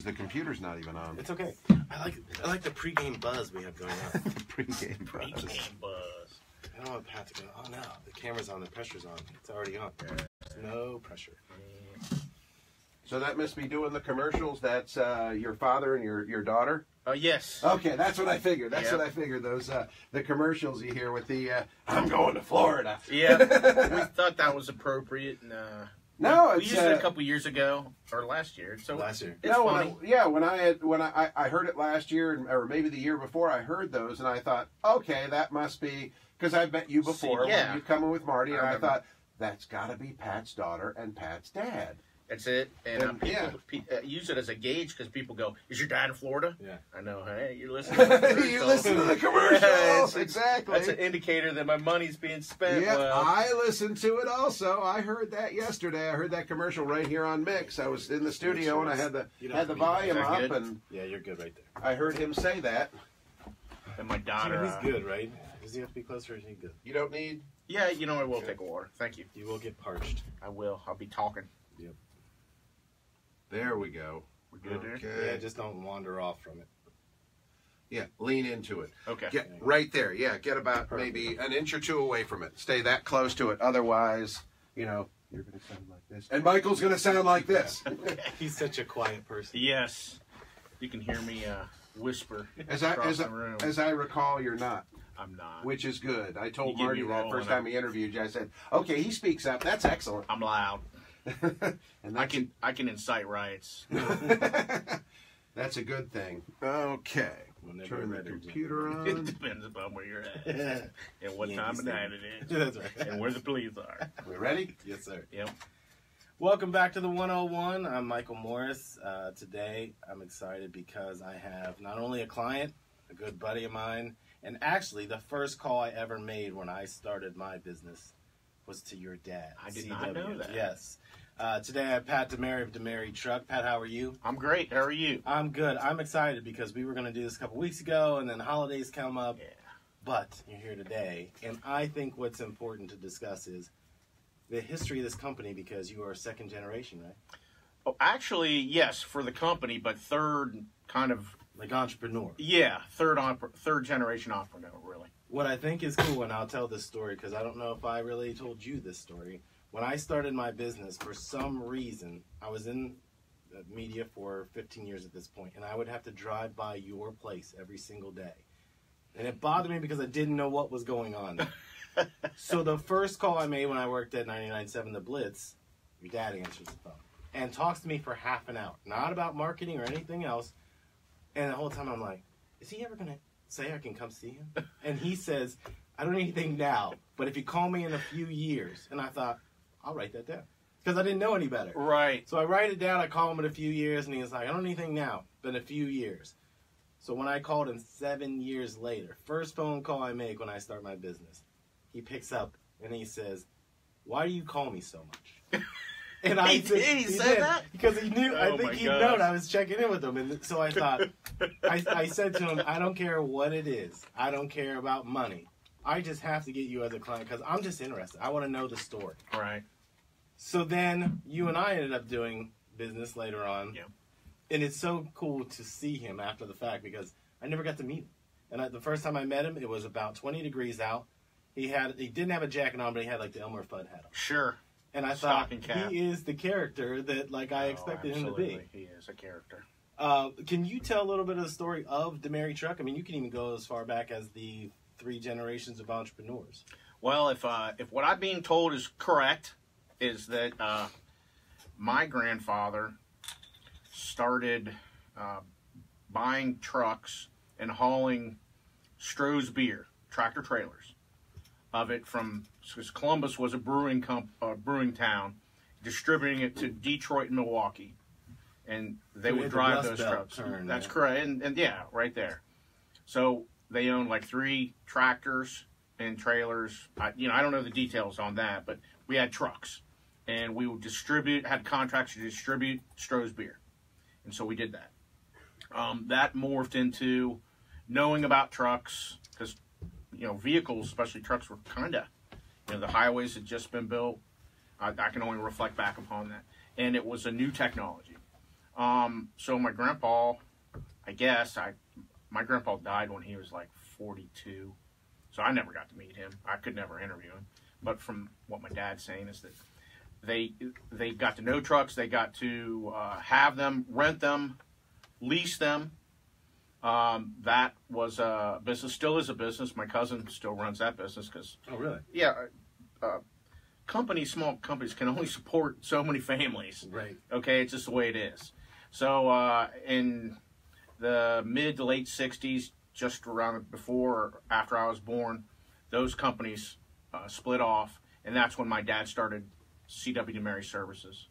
the computer's not even on. It's okay. I like the pregame buzz we have going on. The pregame buzz. Pregame buzz. I don't want Pat to go, oh no, the camera's on, the pressure's on. It's already on. There's no pressure. So that must be doing the commercials. That's your father and your daughter? Yes. Okay, that's what I figured. That's what I figured. Those the commercials you hear with the I'm going to Florida. Yeah, we thought that was appropriate. And, no, we used it a couple years ago or last year. So last year. It's funny. When I heard it last year or maybe the year before, I heard those and I thought, okay, that must be because I've met you before when you come in with Marty, and I thought that's got to be Pat's daughter and Pat's dad. That's it. And people use it as a gauge because people go, "Is your dad in Florida?" Yeah. I know. Hey, you're listening. To the commercials. You listen to the commercials. Exactly. That's an indicator that my money's being spent. Yeah, well. I listened to it also. I heard that yesterday. I heard that commercial right here on Mix. I was in the studio and I had the volume up, and yeah, you're good right there. I heard him say that. And my daughter. He's good, right? Does he have to be closer? Or is he good? You don't need. Yeah, I will take a water. Thank you. You will get parched. I will. I'll be talking. Yep. There we go. We're good there? Okay. Yeah, just don't wander off from it. Yeah, lean into it. Okay. Get right there. Yeah, get about maybe an inch or two away from it. Stay that close to it. Otherwise, you're going to sound like this. And Michael's going to sound like this. He's such a quiet person. Yes. You can hear me whisper As across the room. As I recall, you're not. I'm not. Which is good. I told You Marty give me that rolling first time up. he interviewed you. I said, okay, he speaks up. That's excellent. I'm loud. And I can incite riots. That's a good thing. Okay. Turn the computer It on. depends upon where you're at and what Yankee time of night it is That's right. and where the police are. We ready? Yes, sir. Yep. Welcome back to the 101. I'm Michael Morris. Today, I'm excited because I have not only a client, a good buddy of mine, and actually the first call I ever made when I started my business was to your dad. I did not know that. Yes. Today I have Pat DeMary of DeMary Truck. Pat, how are you? I'm great. How are you? I'm good. I'm excited because we were going to do this a couple weeks ago, and then holidays come up. Yeah. But you're here today, and I think what's important to discuss is the history of this company because you are second generation, right? Oh, actually, yes, for the company, but third kind of. Like entrepreneur. Yeah, third generation entrepreneur, really. What I think is cool, and I'll tell this story because I don't know if I really told you this story. When I started my business, for some reason, I was in the media for 15 years at this point, and I would have to drive by your place every single day. And it bothered me because I didn't know what was going on. So the first call I made when I worked at 99.7 The Blitz, your dad answers the phone and talks to me for half an hour. Not about marketing or anything else. And the whole time I'm like, is he ever going to say I can come see him? And he says, I don't need anything now, but if you call me in a few years. And I thought, I'll write that down. Because I didn't know any better. Right. So I write it down, I call him in a few years, and he's like, I don't need anything now, but in a few years. So when I called him 7 years later, first phone call I make when I start my business, he picks up and he says, why do you call me so much? And I said, he said that? Because he knew, Oh I think my he'd gosh. known I was checking in with him. And so I thought, I said to him, I don't care what it is. I don't care about money. I just have to get you as a client because I'm just interested. I want to know the story. Right. So then you and I ended up doing business later on. Yeah. And it's so cool to see him after the fact because I never got to meet him. And the first time I met him, it was about 20 degrees out. He didn't have a jacket on, but he had like the Elmer Fudd hat on. Sure. And I thought, Stocking cap. he is the character that I expected him to be. Absolutely. He is a character. Can you tell a little bit of the story of DeMary Truck? I mean, you can even go as far back as the 3 generations of entrepreneurs. Well, if what I'm being told is correct, is that my grandfather started buying trucks and hauling Stroh's beer, tractor trailers, of it from, because Columbus was a brewing town, distributing it to Detroit and Milwaukee, and they would drive those trucks. That's correct, and yeah, right there. So they owned like 3 tractors and trailers. I don't know the details on that, but we had trucks, and we would had contracts to distribute Stroh's beer, and so we did that. That morphed into knowing about trucks, because vehicles, especially trucks, were kind of, the highways had just been built. I can only reflect back upon that, and it was a new technology. So my grandpa, my grandpa died when he was like 42. So I never got to meet him. I could never interview him. But from what my dad's saying is that they got to know trucks. They got to have them, rent them, lease them. That was a business, still is a business. My cousin still runs that business because. Oh, really? Yeah. Small companies can only support so many families. Right. Okay, it's just the way it is. So in the mid to late 60s, just around before or after I was born, those companies split off, and that's when my dad started CW DeMary Services,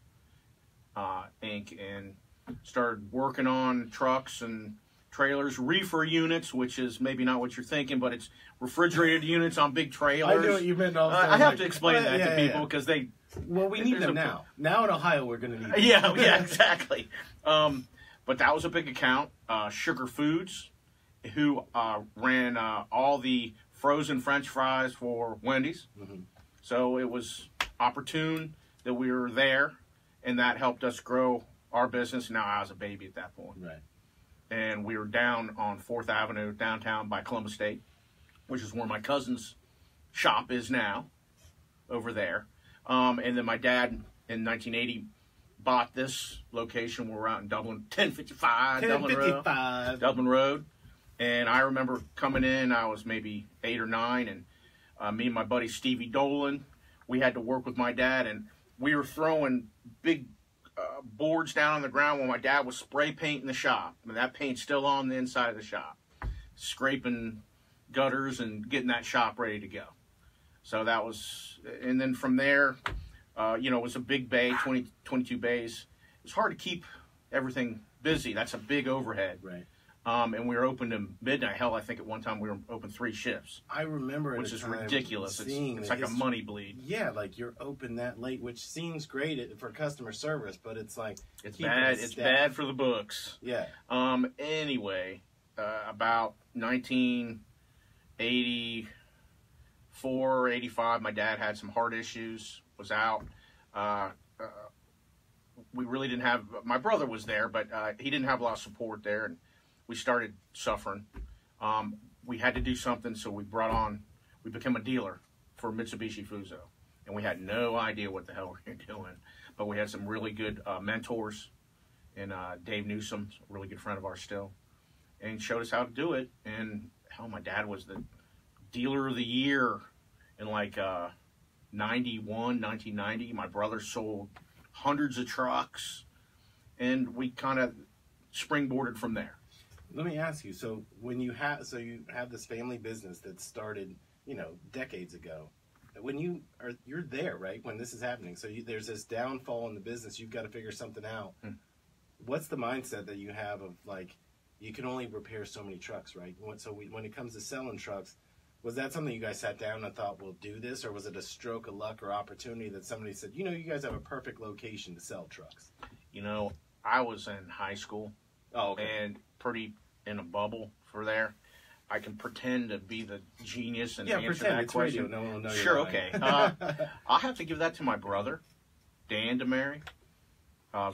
Inc., and started working on trucks and trailers, reefer units, which is maybe not what you're thinking, but it's refrigerated units on big trailers. I know what you meant. I have to explain that to people because they. Well, we need them now. Now in Ohio, we're going to need them. Yeah, exactly. But that was a big account. Sugar Foods, who ran all the frozen French fries for Wendy's. Mm-hmm. So it was opportune that we were there, and that helped us grow our business. Now I was a baby at that point. Right. And we were down on 4th Avenue, downtown by Columbus State, which is where my cousin's shop is now, over there. And then my dad, in 1980, bought this location. We're out in Dublin, 1055 Dublin Road. And I remember coming in, I was maybe 8 or 9, and me and my buddy Stevie Dolan, we had to work with my dad, and we were throwing big boards down on the ground while my dad was spray painting the shop. And that paint's still on the inside of the shop, scraping gutters and getting that shop ready to go. So that was, and then from there, it was a big bay, 22 bays. It was hard to keep everything busy. That's a big overhead. Right. And we were open to midnight. Hell, I think at one time we were open 3 shifts. I remember, which is ridiculous. It's like a money bleed. Yeah, like you're open that late, which seems great for customer service, but it's like it's bad. It's bad for the books. Yeah. Anyway, about 1984, 85, my dad had some heart issues. Was out. We really didn't have. My brother was there, but he didn't have a lot of support there, and we started suffering. We had to do something, so we became a dealer for Mitsubishi Fuso. And we had no idea what the hell we were doing. But we had some really good mentors. And Dave Newsom, a really good friend of ours still, and showed us how to do it. And hell, my dad was the dealer of the year in like 1990. My brother sold hundreds of trucks. And we kind of springboarded from there. Let me ask you. So you have this family business that started, decades ago. When you're there, right? When this is happening, so there's this downfall in the business. You've got to figure something out. What's the mindset that you have of like, you can only repair so many trucks, right? When it comes to selling trucks, was that something you guys sat down and thought, we'll do this, or was it a stroke of luck or opportunity that somebody said, you guys have a perfect location to sell trucks? I was in high school. Oh, okay. And pretty in a bubble for there. I can pretend to be the genius and answer that question. Radio. No one will know. Sure, okay. I'll have to give that to my brother, Dan DeMary.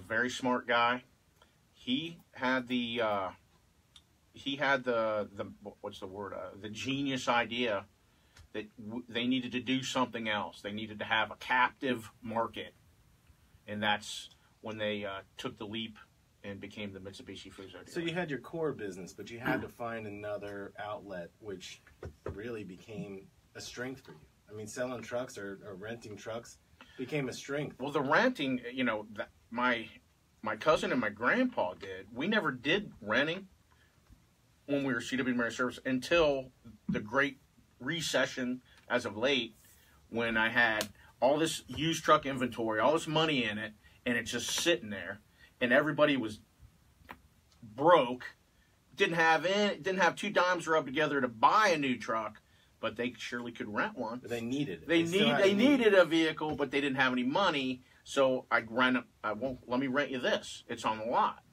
Very smart guy. He had the what's the word? The genius idea that they needed to do something else. They needed to have a captive market, and that's when they took the leap and became the Mitsubishi Fuso dealer. So you had your core business, but you had to find another outlet, which really became a strength for you. I mean, selling trucks or renting trucks became a strength. Well, the renting, my cousin and my grandpa did. We never did renting when we were CW DeMary Service until the Great Recession as of late, when I had all this used truck inventory, all this money in it, and it's just sitting there. And everybody was broke, didn't have 2 dimes rubbed together to buy a new truck, but they surely could rent one. But they needed it. They needed a vehicle, but they didn't have any money. So let me rent you this. It's on the lot.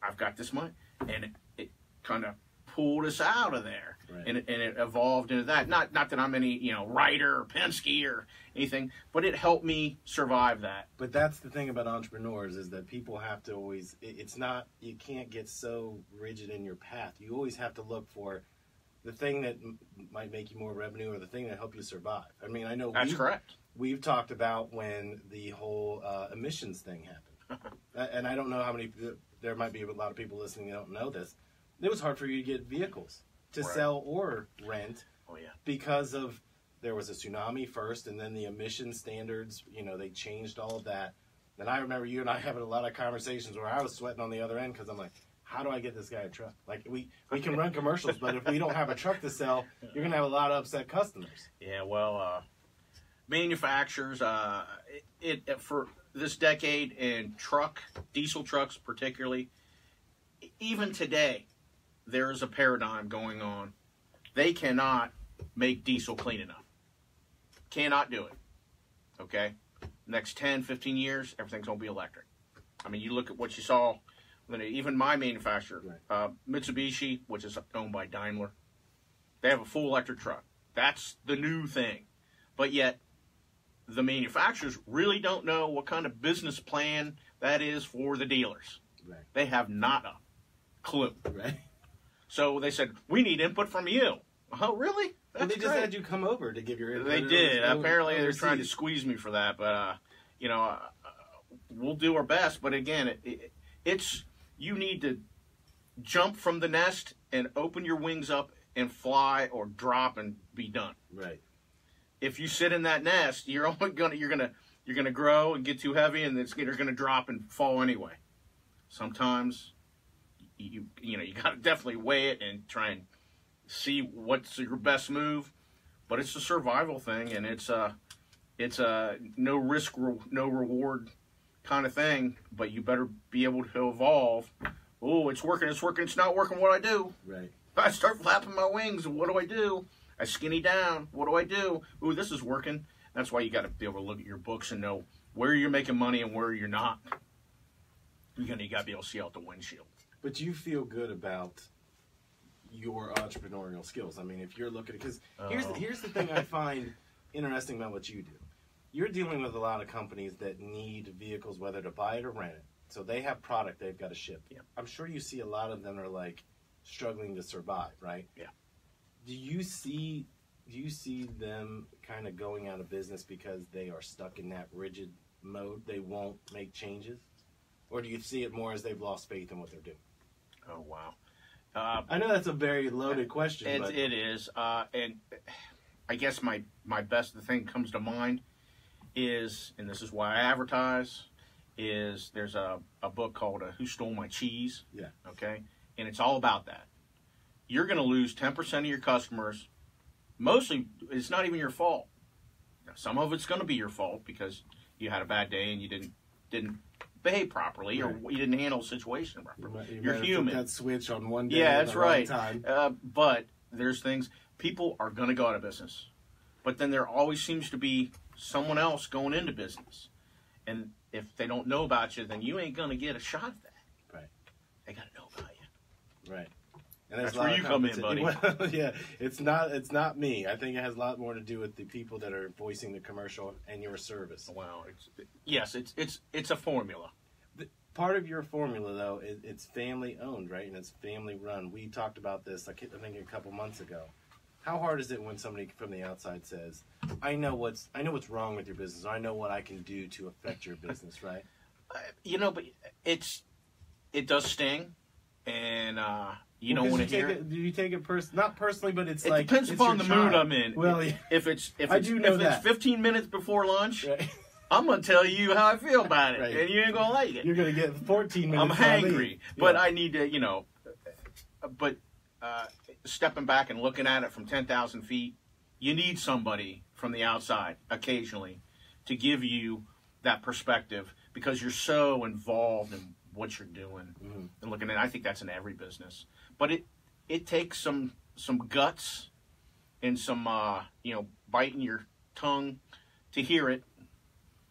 I've got this money, and it kind of pulled us out of there. Right. And it evolved into that. Not that I'm any, writer or Penske or anything, but it helped me survive that. But that's the thing about entrepreneurs is that people have to always, it's not, you can't get so rigid in your path. You always have to look for the thing that might make you more revenue or the thing that help you survive. I mean, I know that's correct. We've talked about when the whole emissions thing happened. And I don't know how many, there might be a lot of people listening that don't know this. It was hard for you to get vehicles to sell or rent because of, there was a tsunami first and then the emission standards, they changed all of that. And I remember you and I having a lot of conversations where I was sweating on the other end because I'm like, how do I get this guy a truck? Like, we can run commercials, but if we don't have a truck to sell, you're going to have a lot of upset customers. Yeah, well, manufacturers, for this decade, and diesel trucks particularly, even today, there is a paradigm going on. They cannot make diesel clean enough. Cannot do it. Okay? Next 10, 15 years, everything's going to be electric. I mean, you look at what you saw, even my manufacturer, Mitsubishi, which is owned by Daimler, they have a full electric truck. That's the new thing. But yet, the manufacturers really don't know what kind of business plan that is for the dealers. Right. They have not a clue. Right. So they said, we need input from you. Oh, really? Well, they just had you come over to give your input. They did. Apparently, they're trying to squeeze me for that. But, we'll do our best. But again, it's you need to jump from the nest and open your wings up and fly or drop and be done. Right. If you sit in that nest, you're gonna grow and get too heavy, and you're gonna drop and fall anyway. Sometimes you gotta definitely weigh it and try and see what's your best move. But it's a survival thing, and it's a no risk, no reward kind of thing. But you better be able to evolve. Oh, it's working. It's not working. What do I do? Right. I start flapping my wings. What do I do? I skinny down. What do I do? Ooh, this is working. That's why you got to be able to look at your books and know where you're making money and where you're not. You got to be able to see out the windshield. But you feel good about your entrepreneurial skills. I mean, if you're looking, because here's the thing I find interesting about what you do. You're dealing with a lot of companies that need vehicles, whether to buy it or rent it. So they have product they've got to ship. Yeah. I'm sure you see a lot of them are like struggling to survive, right? Yeah. Do you see them kind of going out of business because they are stuck in that rigid mode? They won't make changes? Or do you see it more as they've lost faith in what they're doing? Oh, wow. I know that's a very loaded question. It is. And I guess my best thing comes to mind is, and this is why I advertise, is there's a book called Who Stole My Cheese? Yeah. Okay? And it's all about that. You're going to lose 10% of your customers. Mostly, it's not even your fault. Now, some of it's going to be your fault because you had a bad day and you didn't behave properly, or you didn't handle the situation properly. You're human. That switch on one day. Yeah, that's right. Time. But there's things, people are going to go out of business. But then there always seems to be someone else going into business. And if they don't know about you, then you ain't going to get a shot at that. Right. They got to know about you. Right. And that's where you come in, buddy. Well, yeah, it's not me. I think it has a lot more to do with the people that are voicing the commercial and your service. Wow. It's a formula. Part of your formula, though, it's family owned, right? And it's family run. We talked about this, I think, a couple months ago. How hard is it when somebody from the outside says, "I know what's wrong with your business. Or I know what I can do to affect your business," right? But it does sting, and you don't want to hear it. Do you take it not personally, but it depends upon the mood I'm in. Well, if it's 15 minutes before lunch. Right. I'm going to tell you how I feel about it, and you ain't going to like it. You're going to get 14 minutes. I'm hangry, but I need to, stepping back and looking at it from 10,000 feet, you need somebody from the outside occasionally to give you that perspective because you're so involved in what you're doing and looking at it. I think that's in every business. But it takes some guts and some, biting your tongue to hear it.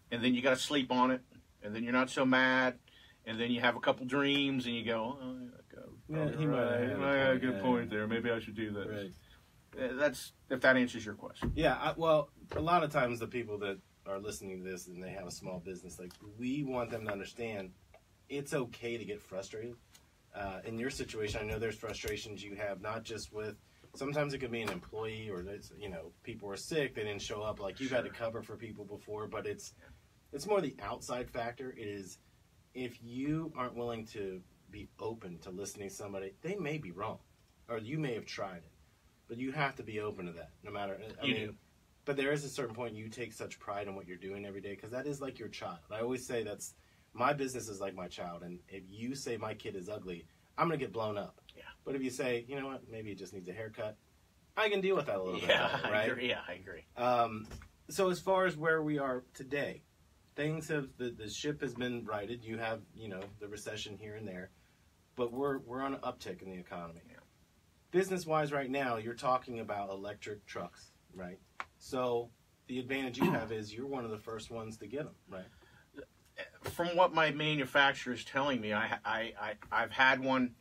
And then you got to sleep on it, and then you're not so mad, and then you have a couple dreams, and you go, oh, he might have a good point there. Maybe I should do this. Right. That's if that answers your question. Yeah, well, a lot of times the people that are listening to this and they have a small business, like, we want them to understand it's okay to get frustrated. In your situation, I know there's frustrations you have, not just with, sometimes it could be an employee or, people are sick, they didn't show up, like you've had to cover for people before, but it's more the outside factor. It is, if you aren't willing to be open to listening to somebody, they may be wrong, or you may have tried it, but you have to be open to that, no matter, I mean, but there is a certain point you take such pride in what you're doing every day, because that is like your child. I always say my business is like my child, and if you say my kid is ugly, I'm going to get blown up. Yeah. But if you say, you know what, maybe it just needs a haircut, I can deal with that a little bit better, right? I agree. So as far as where we are today, things have, the ship has been righted. You have, the recession here and there, but we're on an uptick in the economy. Yeah. Business-wise right now, you're talking about electric trucks, right? So the advantage you have is you're one of the first ones to get them, right? From what my manufacturer is telling me, I've had one,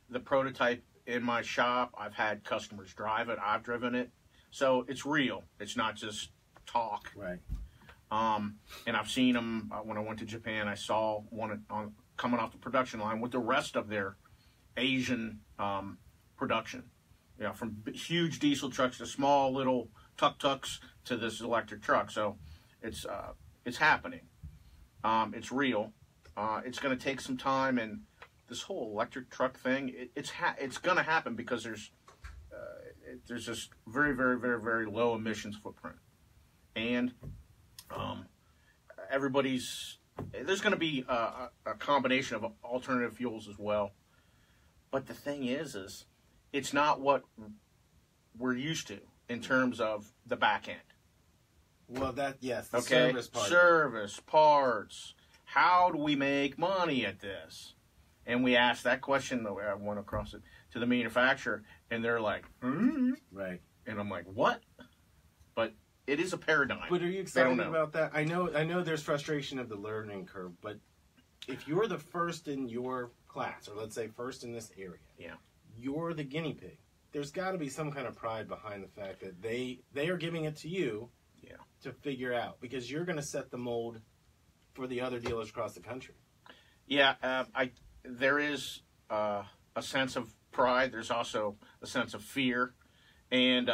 the prototype in my shop. I've had customers drive it. I've driven it. So it's real. It's not just talk. Right. And I've seen them when I went to Japan. I saw one coming off the production line with the rest of their Asian production. From huge diesel trucks to small little tuk-tuks to this electric truck. So it's happening. It's real. It's going to take some time, and this whole electric truck thing, it's going to happen because there's just very, very, very, very low emissions footprint, and there's going to be a combination of alternative fuels as well. But the thing is it's not what we're used to in terms of the back end. Well, the okay. Service part. Service, parts. How do we make money at this? And we asked that question, I went across it, to the manufacturer, and they're like, Right. And I'm like, what? But it is a paradigm. But are you excited about that? I know there's frustration of the learning curve, but if you're the first in your class, or let's say first in this area, you're the guinea pig. There's got to be some kind of pride behind the fact that they are giving it to you to figure out, because you're going to set the mold for the other dealers across the country. Yeah, there is a sense of pride. There's also a sense of fear, and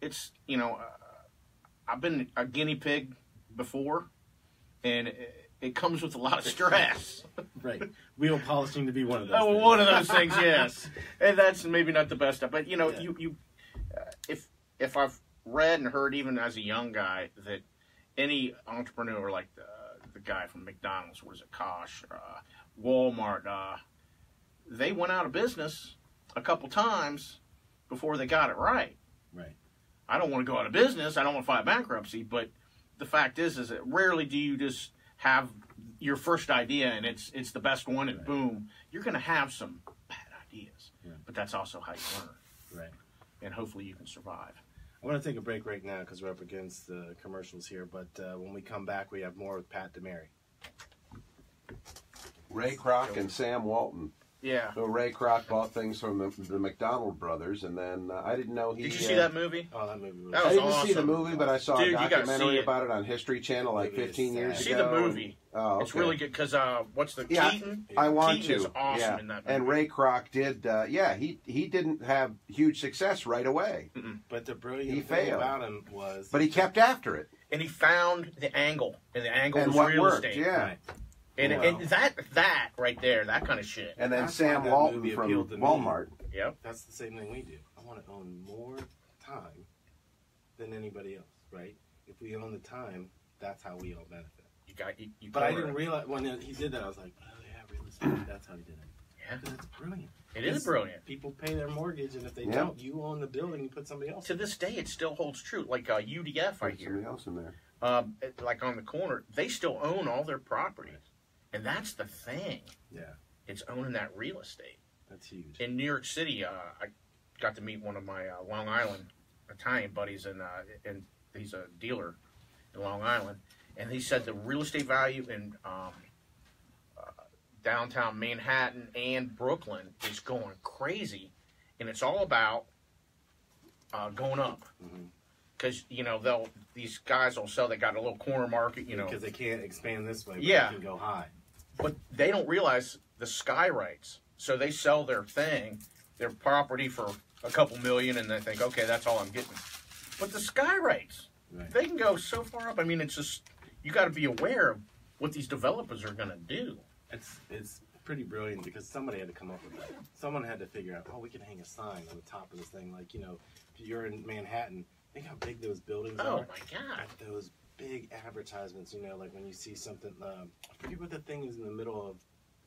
it's I've been a guinea pig before, and it comes with a lot of stress. Right, wheel polishing to be one of those. Oh, things. One of those things, yes, and that's maybe not the best stuff, but if I've read and heard even as a young guy that any entrepreneur, like the guy from McDonald's, was it Kosh, Walmart, they went out of business a couple times before they got it right. Right. I don't want to go out of business. I don't want to file bankruptcy. But the fact is that rarely do you just have your first idea and it's the best one and boom. You're going to have some bad ideas. Yeah. But that's also how you learn. Right. And hopefully you can survive. I want to take a break right now because we're up against the commercials here. But when we come back, we have more with Pat DeMary. Ray Kroc and Sam Walton. Yeah. So Ray Kroc bought things from the McDonald brothers, and then I didn't know he... Did you see that movie? Oh, that movie was... That was I didn't awesome. see the movie, but I saw a documentary about it on History Channel like 15 years ago. See the movie. Oh, okay. It's really good because what's the Keaton? I want Keaton to. is awesome in that movie. And Ray Kroc did. He didn't have huge success right away. But the brilliant thing about him was. But he kept after it. And he found the angle, and the angle and was what real worked, estate. Yeah. Right. And that right there, that kind of shit. And then Sam Walton from Walmart. Yep. That's the same thing we do. I want to own more time than anybody else, right? If we own the time, that's how we all benefit. But I didn't realize when he did that. I was like, oh yeah, real estate. That's how he did it. Yeah, that's brilliant. It is brilliant. People pay their mortgage, and if they don't, you own the building. You put somebody else. To this day, it still holds true. Like UDF right here. Somebody else in there. Like on the corner, they still own all their properties, and that's the thing. Yeah, it's owning that real estate. That's huge. In New York City, I got to meet one of my Long Island Italian buddies, and he's a dealer in Long Island. And he said the real estate value in downtown Manhattan and Brooklyn is going crazy, and it's all about going up. Because these guys will sell. They got a little corner market, because they can't expand this way. But Yeah, they can go high. But they don't realize the sky rights. So they sell their property for a couple million, and they think, okay, that's all I'm getting. But the sky rights, they can go so far up. I mean, it's just you got to be aware of what these developers are going to do. It's pretty brilliant because somebody had to come up with that. Someone had to figure out, we can hang a sign on the top of this thing. Like, if you're in Manhattan, think how big those buildings are. Oh, my God. Those big advertisements, like when you see something, I forget what the thing is in the middle of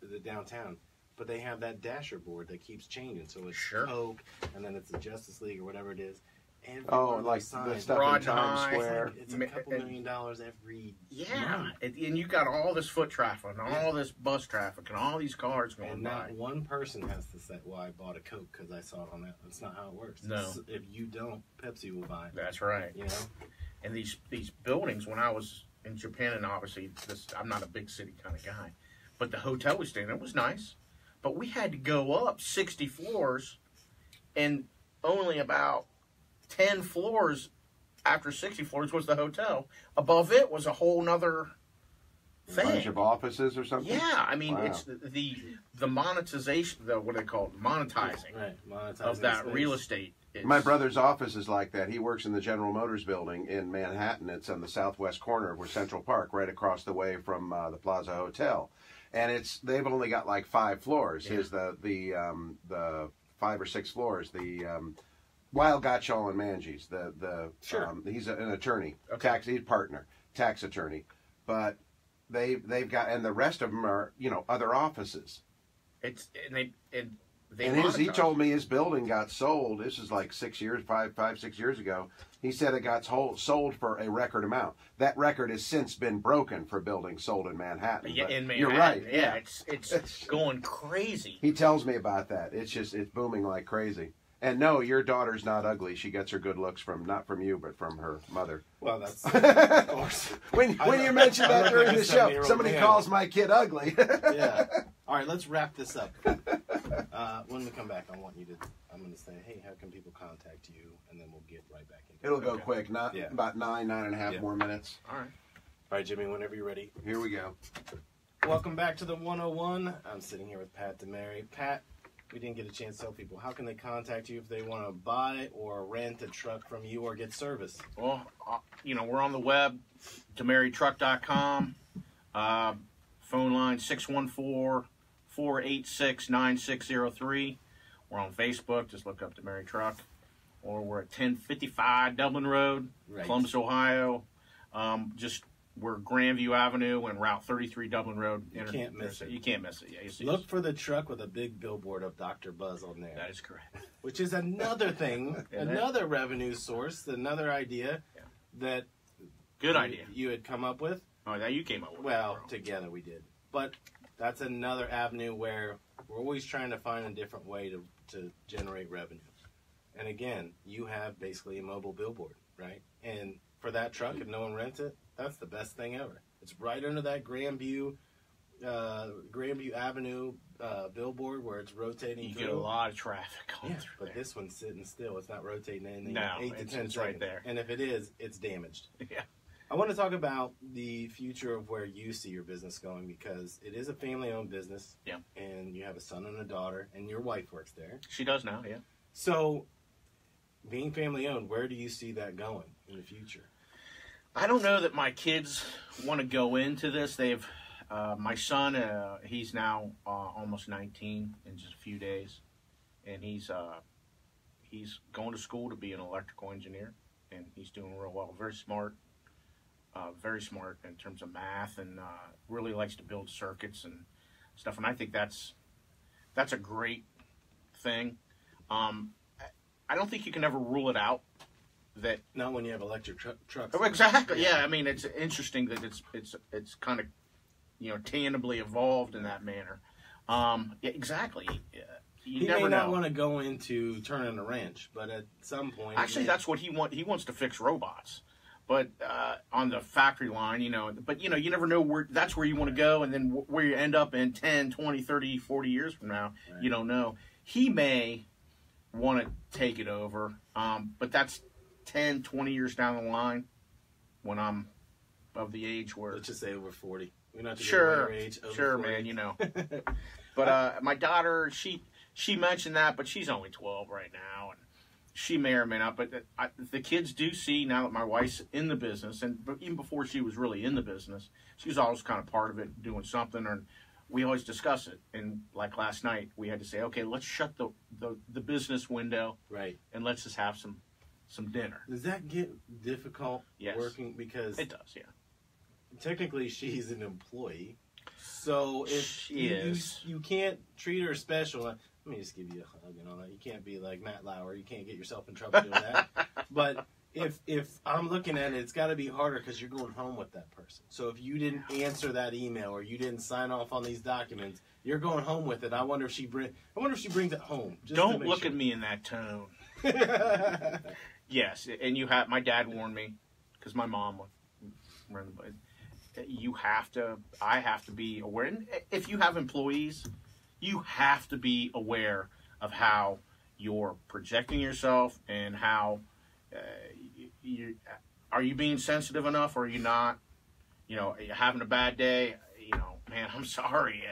the downtown, but they have that dasher board that keeps changing. So it's Coke, and then it's the Justice League or whatever it is. Like the stuff in Times Square. It's a couple $1 million every month. And you got all this foot traffic and all this bus traffic and all these cars going and by. Not one person has to say, well, I bought a Coke because I saw it on that. That's not how it works. No. If you don't, Pepsi will buy it. That's right. And these buildings, when I was in Japan, and obviously I'm not a big city kind of guy, but the hotel we stayed in was nice. But we had to go up 60 floors, and only about 10 floors after 60 floors was the hotel. Above it was a whole nother thing. A bunch of offices or something? Yeah, I mean, it's the monetization, what do they call it? Monetizing, monetizing of that space. real estate. My brother's office is like that. He works in the General Motors building in Manhattan. It's on the southwest corner of Central Park, right across the way from the Plaza Hotel. And they've only got like 5 floors. Yeah. Here's the 5 or 6 floors. Weil Gottschall and Manges. He's an attorney, he's partner, tax attorney, but they've got, and the rest of them are other offices. He told me his building got sold. This is like 6 years ago. He said it got sold for a record amount. That record has since been broken for buildings sold in Manhattan. Yeah, in Manhattan. You're right. Yeah, it's going crazy. He tells me about that. It's booming like crazy. And no, your daughter's not ugly. She gets her good looks not from you, but from her mother. Well, that's of course. when you mentioned that during the show, somebody calls my kid ugly. Yeah. All right, let's wrap this up. When we come back, I'm going to say, hey, how can people contact you? And then we'll get right back into it. It'll go quick. About 9.5 more minutes. All right, Jimmy, whenever you're ready. Here we go. Welcome back to the 101. I'm sitting here with Pat DeMary. Pat, we didn't get a chance to tell people, how can they contact you if they want to buy or rent a truck from you or get service? Well, we're on the web, DeMaryTruck.com. Phone line 614-486-9603. We're on Facebook. Just look up DeMary Truck. Or we're at 1055 Dublin Road, Columbus, Ohio. We're Grandview Avenue and Route 33 Dublin Road. You can't miss it. You can't miss it. Yeah, look for the truck with a big billboard of Dr. Buzz on there. That is correct. Which is another thing, another revenue source, another idea that good idea you had come up with. Oh, that you came up with. Well, together we did. But that's another avenue where we're always trying to find a different way to generate revenue. And again, you have basically a mobile billboard, right? And for that truck, if no one rents it, that's the best thing ever. It's right under that Grandview Avenue billboard where it's rotating. You get a lot of traffic going through but this one's sitting still. It's not rotating anything. No, 8 to 10 seconds. Right there. And if it is, it's damaged. Yeah. I want to talk about the future of where you see your business going because it is a family-owned business. Yeah. And you have a son and a daughter, and your wife works there. She does now, yeah. So, being family-owned, where do you see that going in the future? I don't know that my kids want to go into this. My son, he's now almost 19 in just a few days, and he's going to school to be an electrical engineer, and he's doing real well. Very smart in terms of math, and really likes to build circuits and stuff. And I think that's a great thing. I don't think you can ever rule it out. That not when you have electric trucks. Oh, exactly. Yeah. I mean, it's interesting that it's kind of tangibly evolved in that manner. Yeah, exactly. He may not want to go into turning a wrench, but at some point, actually, that's what he wants. He wants to fix robots, But on the factory line, you know, but, you know, you never know where that's where you want to go. And then where you end up in 10, 20, 30, 40 years from now, right. You don't know. He may want to take it over, but that's 10, 20 years down the line when I'm of the age where... Let's just say over 40. We're not sure, age, over sure, 40. Man, you know. But my daughter, she mentioned that, but she's only 12 right now, and she may or may not. But the kids do see now that my wife's in the business, and even before she was really in the business, she was always kind of part of it, doing something, and we always discuss it. And like last night, we had to say, okay, let's shut the business window, right, and let's just have some dinner. Does that get difficult working? Because it does, yeah. Technically, she's an employee, so if you can't treat her special. Let me just give you a hug and all that. You can't be like Matt Lauer. You can't get yourself in trouble doing that. But if I'm looking at it, it's got to be harder because you're going home with that person. So if you didn't answer that email or you didn't sign off on these documents, you're going home with it. I wonder if she brings it home. Don't look at me in that tone. Yes, and my dad warned me because my mom ran the place. I have to be aware. And if you have employees, you have to be aware of how you're projecting yourself and how are you being sensitive enough or are you not? You know, are you having a bad day? You know, man, I'm sorry.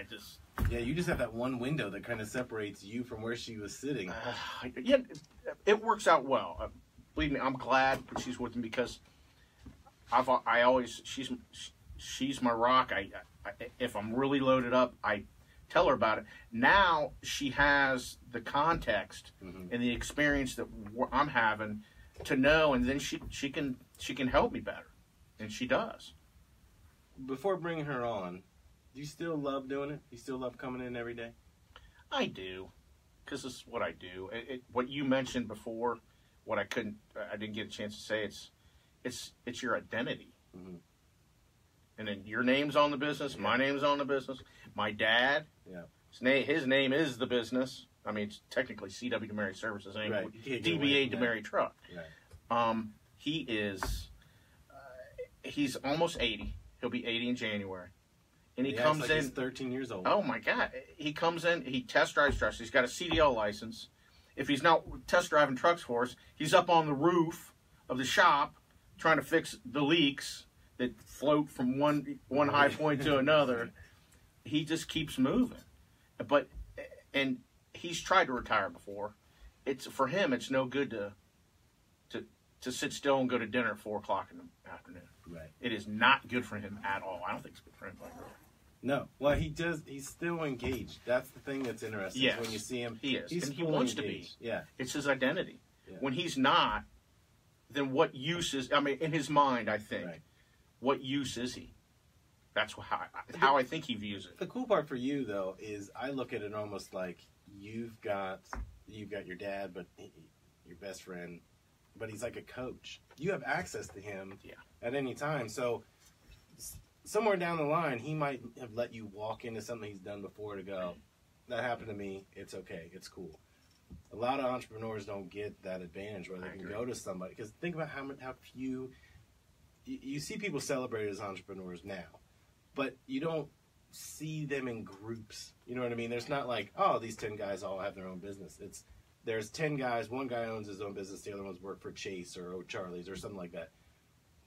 Yeah, you just have that one window that kind of separates you from where she was sitting. Yeah, it works out well. Believe me, I'm glad she's with me because she's my rock. If I'm really loaded up, I tell her about it. Now she has the context and the experience that I'm having to know, and then she can help me better, and she does. Before bringing her on, do you still love doing it? You still love coming in every day? I do, because it's what I do. What you mentioned before, what I didn't get a chance to say. It's your identity. Mm-hmm. And then your name's on the business, my name's on the business. My dad, his name is the business. I mean, it's technically C.W. DeMary Services, ain't right. DBA DeMary Truck. Right. He is, he's almost 80. He'll be 80 in January. And he comes in. He's 13 years old. Oh, my God. He comes in, he test drives trucks. He's got a CDL license. If he's not test driving trucks for us, he's up on the roof of the shop trying to fix the leaks that float from one high point to another. He just keeps moving. And he's tried to retire before. For him, it's no good to sit still and go to dinner at 4 o'clock in the afternoon. Right. It is not good for him at all. I don't think it's good for him. No. Well, he's still engaged. That's the thing that's interesting. Yes. When you see him, he is. And he wants engaged. To be. Yeah. It's his identity. Yeah. When he's not, then what use is, I mean, in his mind, I think, right. What use is he? That's how I think he views it. The cool part for you, though, is I look at it almost like you've got your dad, but your best friend, but he's like a coach. You have access to him at any time. So somewhere down the line, he might have let you walk into something he's done before to go, that happened to me, it's okay, it's cool. A lot of entrepreneurs don't get that advantage where they can go to somebody. Because think about how few... You see people celebrate as entrepreneurs now, but you don't see them in groups. You know what I mean? There's not like, oh, these 10 guys all have their own business. There's 10 guys, one guy owns his own business, the other ones work for Chase or O'Charlie's or something like that.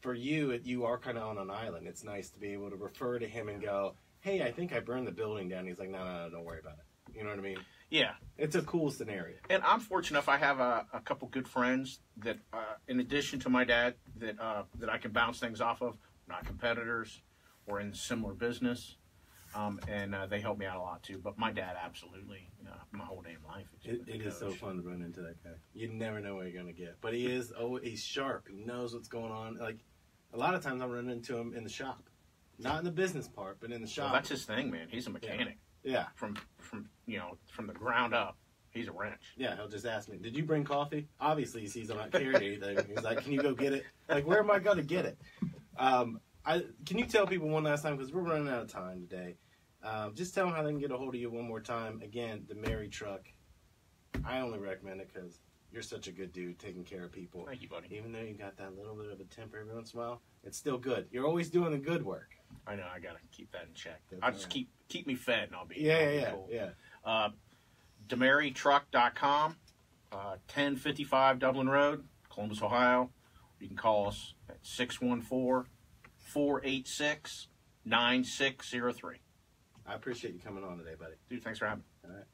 For you, you are kind of on an island. It's nice to be able to refer to him and go, hey, I think I burned the building down. He's like, no, don't worry about it. You know what I mean? Yeah. It's a cool scenario. And I'm fortunate enough I have a couple good friends that, in addition to my dad, that I can bounce things off of. Not competitors. We're in similar business. And they help me out a lot, too. But my dad, absolutely. My whole damn life. It is so fun to run into that guy. You never know what you're going to get. But he's sharp. He knows what's going on. Like, a lot of times I'm running into him in the shop. Not in the business part, but in the shop. Well, that's his thing, man. He's a mechanic. Yeah. From the ground up, he's a wrench. Yeah, he'll just ask me, did you bring coffee? Obviously, he sees I'm not carrying anything. He's like, can you go get it? Like, where am I going to get it? Can you tell people one last time, because we're running out of time today, just tell them how they can get a hold of you one more time. Again, DeMary Truck. I only recommend it because You're such a good dude, taking care of people. Thank you, buddy. Even though you got that little bit of a temper every once in a while, it's still good. You're always doing the good work. I know. I got to keep that in check. I'll just keep me fed, and I'll be cool. DeMaryTruck.com, 1055 Dublin Road, Columbus, Ohio. You can call us at 614-486-9603. I appreciate you coming on today, buddy. Dude, thanks for having me. All right.